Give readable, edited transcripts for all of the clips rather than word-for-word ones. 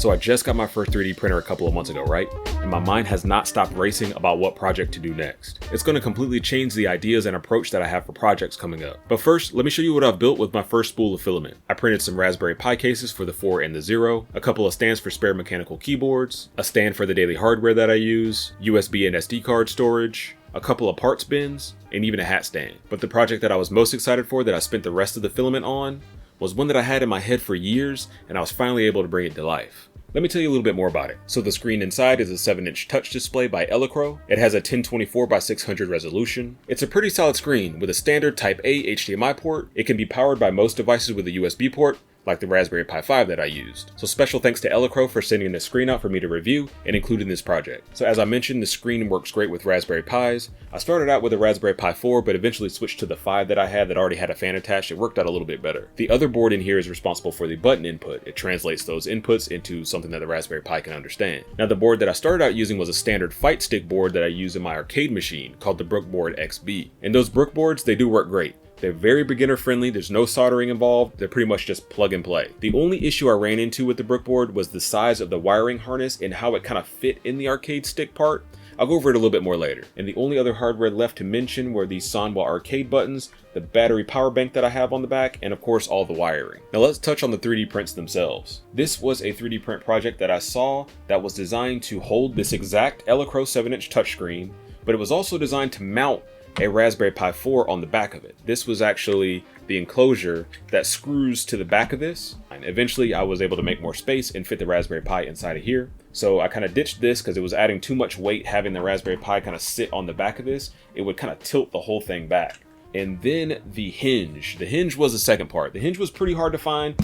So I just got my first 3D printer a couple of months ago, right? And my mind has not stopped racing about what project to do next. It's going to completely change the ideas and approach that I have for projects coming up. But first, let me show you what I've built with my first spool of filament. I printed some Raspberry Pi cases for the 4 and the 0, a couple of stands for spare mechanical keyboards, a stand for the daily hardware that I use, USB and SD card storage, a couple of parts bins, and even a hat stand. But the project that I was most excited for, that I spent the rest of the filament on, was one that I had in my head for years, and I was finally able to bring it to life. Let me tell you a little bit more about it. So the screen inside is a 7-inch touch display by Elecrow. It has a 1024 by 600 resolution. It's a pretty solid screen with a standard Type A HDMI port. It can be powered by most devices with a USB port, like the Raspberry Pi 5 that I used. So special thanks to Elecrow for sending this screen out for me to review and include in this project. So as I mentioned, the screen works great with Raspberry Pis. I started out with a Raspberry Pi 4, but eventually switched to the 5 that I had that already had a fan attached. It worked out a little bit better. The other board in here is responsible for the button input. It translates those inputs into something that the Raspberry Pi can understand. Now the board that I started out using was a standard fightstick board that I use in my arcade machine called the Brookboard XB. And those Brook boards, they do work great. They're very beginner friendly, there's no soldering involved, they're pretty much just plug and play. The only issue I ran into with the Brook board was the size of the wiring harness and how it kind of fit in the arcade stick part. I'll go over it a little bit more later. And the only other hardware left to mention were these Sanwa arcade buttons, the battery power bank that I have on the back, and of course all the wiring. Now let's touch on the 3D prints themselves. This was a 3D print project that I saw that was designed to hold this exact Elecrow 7-inch touchscreen, but it was also designed to mount a Raspberry Pi 4 on the back of it. This was actually the enclosure that screws to the back of this. And eventually I was able to make more space and fit the Raspberry Pi inside of here. So I kind of ditched this because it was adding too much weight having the Raspberry Pi kind of sit on the back of this. It would kind of tilt the whole thing back. And then the hinge. The hinge was the second part. The hinge was pretty hard to find.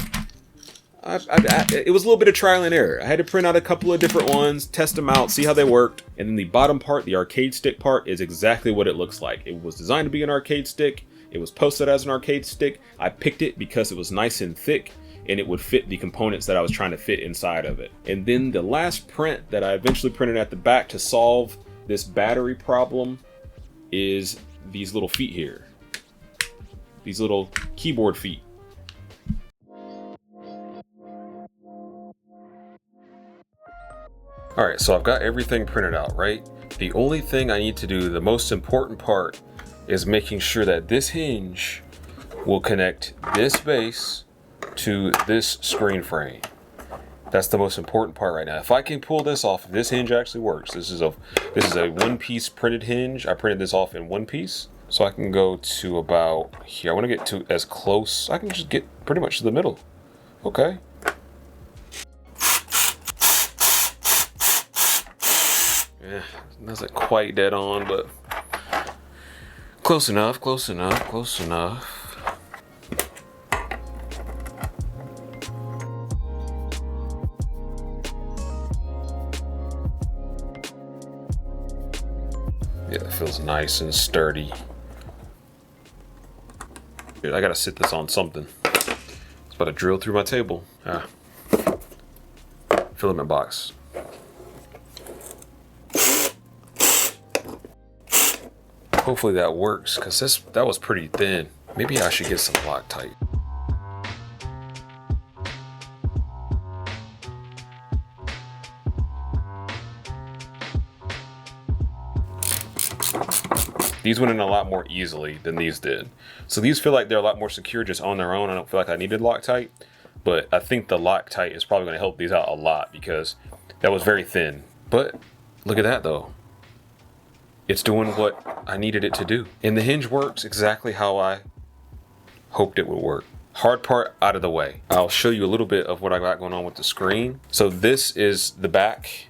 It was a little bit of trial and error. I had to print out a couple of different ones, test them out, see how they worked. And then the bottom part, the arcade stick part, is exactly what it looks like. It was designed to be an arcade stick. It was posted as an arcade stick. I picked it because it was nice and thick and it would fit the components that I was trying to fit inside of it. And then the last print that I eventually printed at the back to solve this battery problem is these little feet here. These little keyboard feet. Alright, so I've got everything printed out, right? The only thing I need to do, the most important part, is making sure that this hinge will connect this base to this screen frame. That's the most important part right now. If I can pull this off, if this hinge actually works. This is a one-piece printed hinge. I printed this off in one piece. So I can go to about here. I want to get to as close. I can just get pretty much to the middle. Okay. Yeah, doesn't quite dead on, but close enough, close enough, close enough. Yeah, it feels nice and sturdy. Dude, I gotta sit this on something. It's about to drill through my table. Filament box. Hopefully that works, because that was pretty thin. Maybe I should get some Loctite. These went in a lot more easily than these did. So these feel like they're a lot more secure just on their own. I don't feel like I needed Loctite, but I think the Loctite is probably going to help these out a lot because that was very thin. But look at that though. It's doing what I needed it to do. And the hinge works exactly how I hoped it would work. Hard part out of the way. I'll show you a little bit of what I got going on with the screen. So this is the back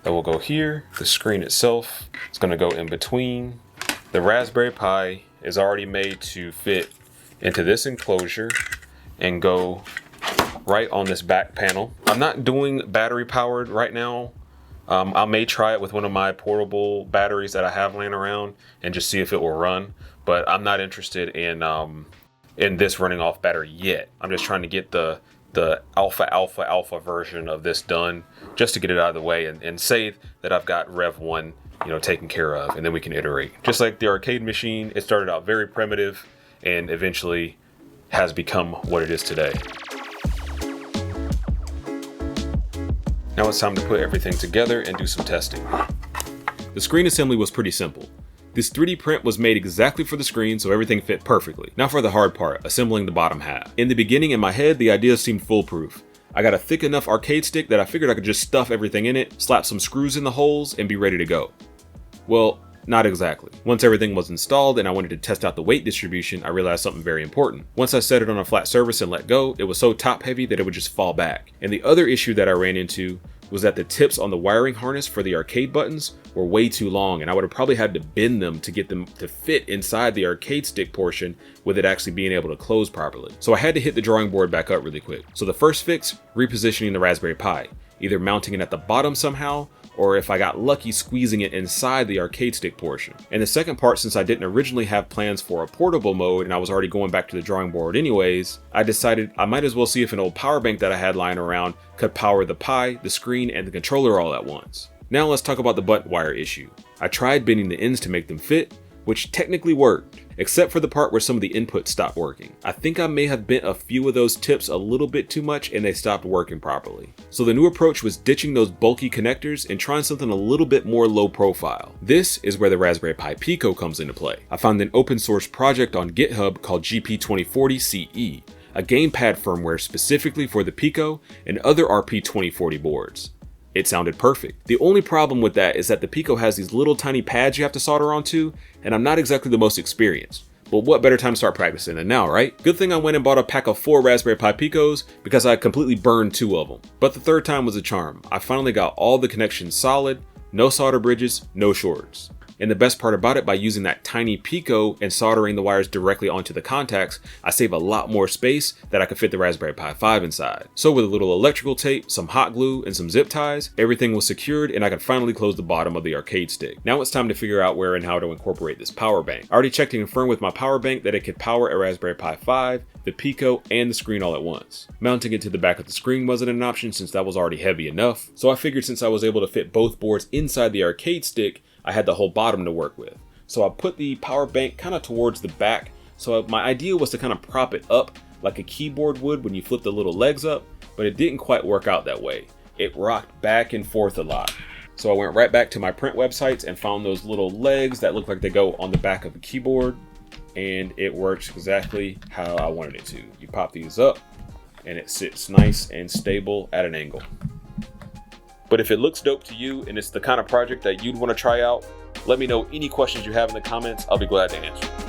that will go here. The screen itself is going to go in between. The Raspberry Pi is already made to fit into this enclosure and go right on this back panel. I'm not doing battery powered right now. I may try it with one of my portable batteries that I have laying around and just see if it will run, but I'm not interested in this running off battery yet. I'm just trying to get the alpha version of this done just to get it out of the way and say that I've got Rev 1, taken care of, and then we can iterate. Just like the arcade machine, it started out very primitive and eventually has become what it is today. Now it's time to put everything together and do some testing. The screen assembly was pretty simple. This 3D print was made exactly for the screen, so everything fit perfectly. Now for the hard part, assembling the bottom half. In the beginning, in my head, the idea seemed foolproof. I got a thick enough arcade stick that I figured I could just stuff everything in it, slap some screws in the holes, and be ready to go. Well, not exactly. Once everything was installed and I wanted to test out the weight distribution, I realized something very important. Once I set it on a flat surface and let go, it was so top heavy that it would just fall back. And the other issue that I ran into was that the tips on the wiring harness for the arcade buttons were way too long, and I would have probably had to bend them to get them to fit inside the arcade stick portion with it actually being able to close properly. So I had to hit the drawing board back up really quick. So the first fix, repositioning the Raspberry Pi, either mounting it at the bottom somehow, or if I got lucky, squeezing it inside the arcade stick portion. And the second part, since I didn't originally have plans for a portable mode and I was already going back to the drawing board anyways, I decided I might as well see if an old power bank that I had lying around could power the Pi, the screen, and the controller all at once. Now let's talk about the button wire issue. I tried bending the ends to make them fit, which technically worked, except for the part where some of the inputs stopped working. I think I may have bent a few of those tips a little bit too much and they stopped working properly. So the new approach was ditching those bulky connectors and trying something a little bit more low profile. This is where the Raspberry Pi Pico comes into play. I found an open source project on GitHub called GP2040CE, a gamepad firmware specifically for the Pico and other RP2040 boards. It sounded perfect. The only problem with that is that the Pico has these little tiny pads you have to solder onto, and I'm not exactly the most experienced. But what better time to start practicing than now, right? Good thing I went and bought a pack of 4 Raspberry Pi Picos because I completely burned 2 of them. But the third time was a charm. I finally got all the connections solid, no solder bridges, no shorts. And the best part about it, by using that tiny Pico and soldering the wires directly onto the contacts, I save a lot more space that I could fit the Raspberry Pi 5 inside. So with a little electrical tape, some hot glue, and some zip ties, everything was secured and I could finally close the bottom of the arcade stick. Now it's time to figure out where and how to incorporate this power bank. I already checked and confirmed with my power bank that it could power a Raspberry Pi 5, the Pico, and the screen all at once. Mounting it to the back of the screen wasn't an option since that was already heavy enough, so I figured since I was able to fit both boards inside the arcade stick, I had the whole bottom to work with. So I put the power bank kind of towards the back. So my idea was to kind of prop it up like a keyboard would when you flip the little legs up, but it didn't quite work out that way. It rocked back and forth a lot. So I went right back to my print websites and found those little legs that look like they go on the back of the keyboard, and it works exactly how I wanted it to. You pop these up and it sits nice and stable at an angle. But if it looks dope to you and it's the kind of project that you'd want to try out, let me know any questions you have in the comments. I'll be glad to answer.